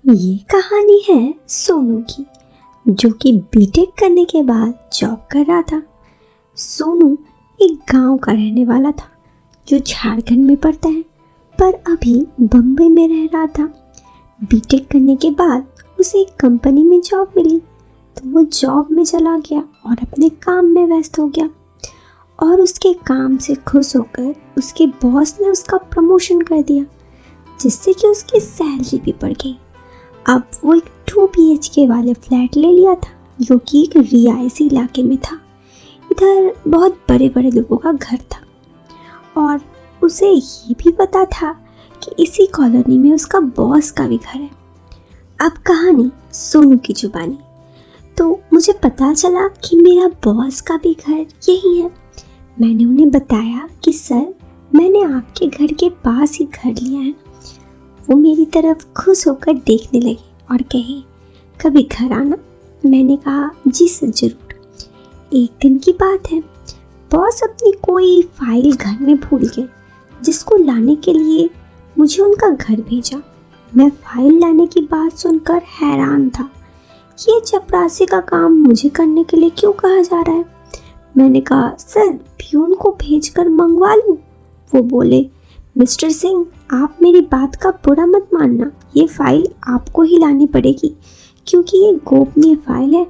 ये कहानी है सोनू की, जो कि बीटेक करने के बाद जॉब कर रहा था। सोनू एक गांव का रहने वाला था जो झारखंड में पड़ता है, पर अभी बम्बई में रह रहा था। बीटेक करने के बाद उसे एक कंपनी में जॉब मिली, तो वो जॉब में चला गया और अपने काम में व्यस्त हो गया। और उसके काम से खुश होकर उसके बॉस ने उसका प्रमोशन कर दिया, जिससे कि उसकी सैलरी भी बढ़ गई। अब वो एक 2 BHK वाले फ्लैट ले लिया था, जो कि एक रिहायशी इलाके में था। इधर बहुत बड़े बड़े लोगों का घर था और उसे ये भी पता था कि इसी कॉलोनी में उसका बॉस का भी घर है। अब कहानी सोनू की जुबानी। तो मुझे पता चला कि मेरा बॉस का भी घर यही है। मैंने उन्हें बताया कि सर, मैंने आपके घर के पास ही घर लिया है। वो मेरी तरफ खुश होकर देखने लगे और कहे, कभी घर आना। मैंने कहा, जी सर, जरूर। एक दिन की बात है, बॉस अपनी कोई फाइल घर में भूल गए, जिसको लाने के लिए मुझे उनका घर भेजा। मैं फाइल लाने की बात सुनकर हैरान था कि ये चपरासी का काम मुझे करने के लिए क्यों कहा जा रहा है। मैंने कहा, सर, प्यून को भेजकर मंगवा लूं। वो बोले, मिस्टर सिंह, आप मेरी बात का बुरा मत मानना, ये फाइल आपको ही लानी पड़ेगी, क्योंकि ये गोपनीय फाइल है।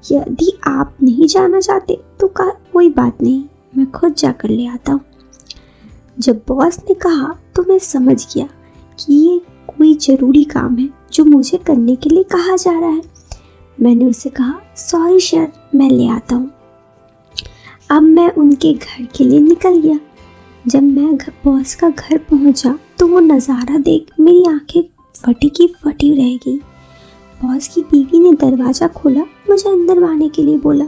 यदि आप नहीं जाना चाहते तो कोई बात नहीं, मैं खुद जाकर ले आता हूँ। जब बॉस ने कहा तो मैं समझ गया कि ये कोई ज़रूरी काम है जो मुझे करने के लिए कहा जा रहा है। मैंने उसे कहा, सॉरी सर, मैं ले आता हूँ। अब मैं उनके घर के लिए निकल गया। जब मैं बॉस का घर पहुंचा तो वो नज़ारा देख मेरी आंखें फटी की फटी रह गई। बॉस की बीवी ने दरवाज़ा खोला, मुझे अंदर आने के लिए बोला।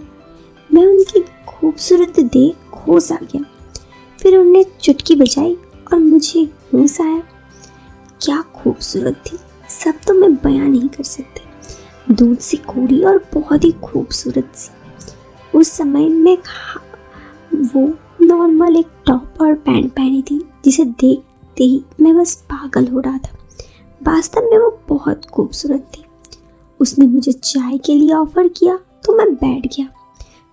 मैं उनकी खूबसूरत देख होश आ गया। फिर उन्होंने चुटकी बजाई और मुझे होश आया। क्या खूबसूरत थी, सब तो मैं बयान नहीं कर सकती। दूध सी गोरी और बहुत ही खूबसूरत सी। उस समय मैं वो नॉर्मल एक टॉप और पैंट पहनी थी, जिसे देखते ही मैं बस पागल हो रहा था। वास्तव में वो बहुत खूबसूरत थी। उसने मुझे चाय के लिए ऑफर किया तो मैं बैठ गया।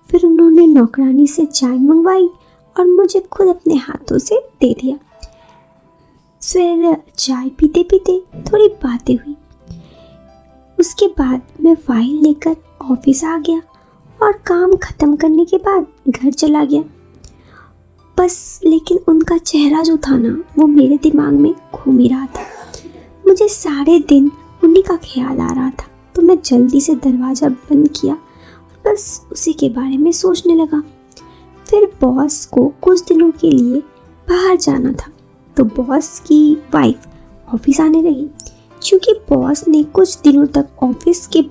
फिर उन्होंने नौकरानी से चाय मंगवाई और मुझे खुद अपने हाथों से दे दिया। फिर चाय पीते पीते थोड़ी बातें हुई। उसके बाद मैं फाइल लेकर ऑफिस आ गया और काम खत्म करने के बाद घर चला गया। बस लेकिन उनका चेहरा जो था ना, वो मेरे दिमाग में घूम ही रहा था। मुझे सारे दिन उन्हीं का ख्याल आ रहा था, तो मैं जल्दी से दरवाज़ा बंद किया और बस उसी के बारे में सोचने लगा। फिर बॉस को कुछ दिनों के लिए बाहर जाना था, तो बॉस की वाइफ ऑफिस आने लगी। क्योंकि बॉस ने कुछ दिनों तक ऑफिस के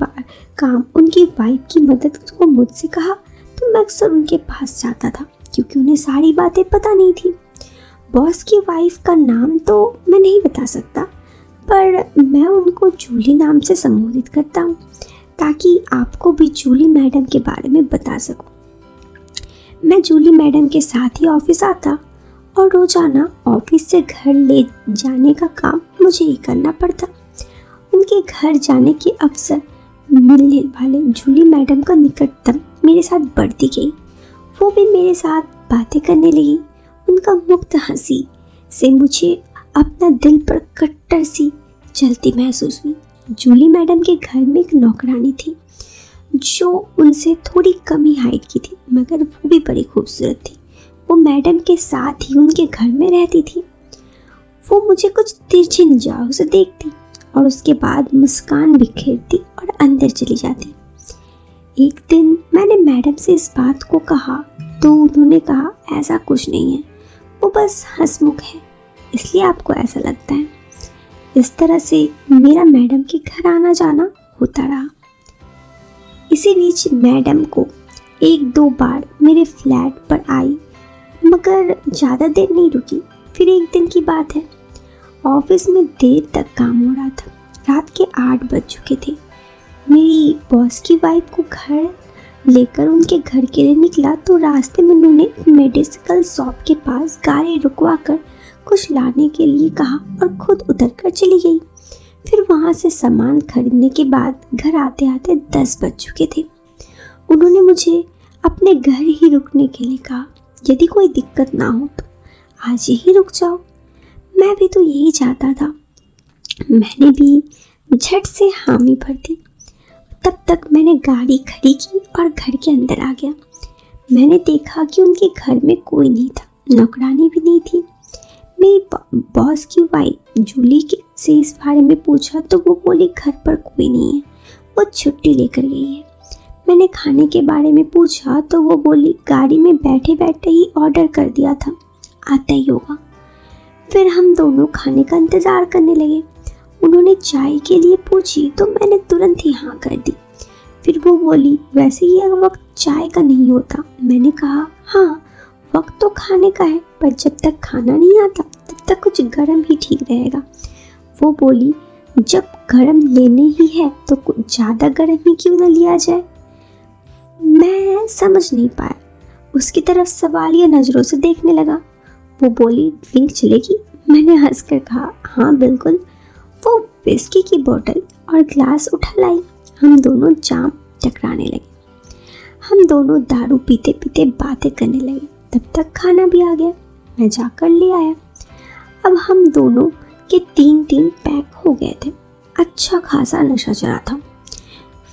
काम उनकी वाइफ की मदद को मुझसे कहा, तो मैं अक्सर उनके पास जाता था, क्योंकि उन्हें सारी बातें पता नहीं थी। बॉस की वाइफ का नाम तो मैं नहीं बता सकता, पर मैं उनको जूली नाम से संबोधित करता हूँ, ताकि आपको भी जूली मैडम के बारे में बता सकूँ। मैं जूली मैडम के साथ ही ऑफिस आता और रोजाना ऑफिस से घर ले जाने का काम मुझे ही करना पड़ता। उनके घर जाने के अवसर मिलने वाले जूली मैडम का निकटतम मेरे साथ बढ़ती गई। वो भी मेरे साथ बातें करने लगी। उनका मुक्त हंसी से मुझे अपना दिल पर कट्टर सी चलती महसूस हुई। जूली मैडम के घर में एक नौकरानी थी, जो उनसे थोड़ी कम ही हाइट की थी, मगर वो भी बड़ी खूबसूरत थी। वो मैडम के साथ ही उनके घर में रहती थी। वो मुझे कुछ तिरछी निगाहों से देखती और उसके बाद मुस्कान बिखेरती और अंदर चली जाती। एक दिन मैंने मैडम से इस बात को कहा, तो उन्होंने कहा, ऐसा कुछ नहीं है, वो बस हंसमुख है, इसलिए आपको ऐसा लगता है। इस तरह से मेरा मैडम के घर आना जाना होता रहा। इसी बीच मैडम को 1-2 बार मेरे फ्लैट पर आई, मगर ज़्यादा देर नहीं रुकी। फिर एक दिन की बात है, ऑफिस में देर तक काम हो रहा था। रात के 8 बज चुके थे। मेरी बॉस की वाइफ को घर लेकर उनके घर के लिए निकला, तो रास्ते में उन्होंने मेडिकल शॉप के पास गाड़ी रुकवा कर कुछ लाने के लिए कहा और खुद उतर कर चली गई। फिर वहाँ से सामान खरीदने के बाद घर आते आते 10 बज चुके थे। उन्होंने मुझे अपने घर ही रुकने के लिए कहा, यदि कोई दिक्कत ना हो तो आज ही रुक जाओ। मैं भी तो यही चाहता था। मैंने भी झट से हामी भर दी। तब तक मैंने गाड़ी खड़ी की और घर के अंदर आ गया। मैंने देखा कि उनके घर में कोई नहीं था, नौकरानी भी नहीं थी। मेरी बॉस की वाइफ जूली से इस बारे में पूछा तो वो बोली घर पर कोई नहीं है, वो छुट्टी लेकर गई है। मैंने खाने के बारे में पूछा तो वो बोली गाड़ी में बैठे बैठे ही ऑर्डर कर दिया था, आता ही होगा। फिर हम दोनों खाने का इंतज़ार करने लगे। उन्होंने चाय के लिए पूछी तो मैंने तुरंत ही हाँ कर दी। फिर वो बोली वैसे ये वक्त चाय का नहीं होता। मैंने कहा हाँ, वक्त तो खाने का है, पर जब तक खाना नहीं आता तब तक कुछ गर्म ही ठीक रहेगा। वो बोली जब गर्म लेने ही है तो कुछ ज़्यादा गर्म ही क्यों ना लिया जाए। मैं समझ नहीं पाया, उसकी तरफ सवालिया नज़रों से देखने लगा। वो बोली ड्रिंक चलेगी। मैंने हंसकर कहा हाँ बिल्कुल। वो विस्की की बोतल और ग्लास उठा लाई। हम दोनों जाम टकराने लगे। हम दोनों दारू पीते पीते बातें करने लगे। तब तक खाना भी आ गया, मैं जाकर ले आया। अब हम दोनों के 3-3 पैक हो गए थे। अच्छा खासा नशा चढ़ा था।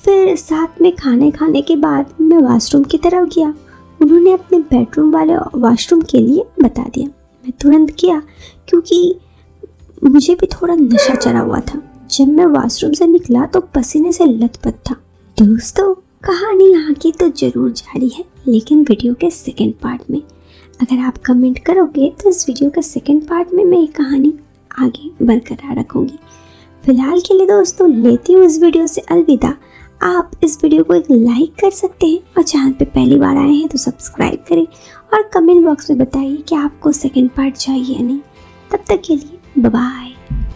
फिर साथ में खाने के बाद मैं वॉशरूम की तरफ गया। उन्होंने अपने बेडरूम वाले वॉशरूम के लिए बता दिया। मैं तुरंत गया क्योंकि मुझे भी थोड़ा नशा चढ़ा हुआ था। जब मैं वॉशरूम से निकला तो पसीने से लथपथ था। दोस्तों, कहानी आगे तो ज़रूर जारी है, लेकिन वीडियो के सेकंड पार्ट में। अगर आप कमेंट करोगे तो इस वीडियो के सेकंड पार्ट में मैं ये कहानी आगे बरकरार रखूँगी। फिलहाल के लिए दोस्तों लेती हूँ इस वीडियो से अलविदा। आप इस वीडियो को एक लाइक कर सकते हैं और चैनल पे पहली बार आए हैं तो सब्सक्राइब करें और कमेंट बॉक्स में बताइए कि आपको सेकंड पार्ट चाहिए या नहीं। तब तक के लिए बाय बाय।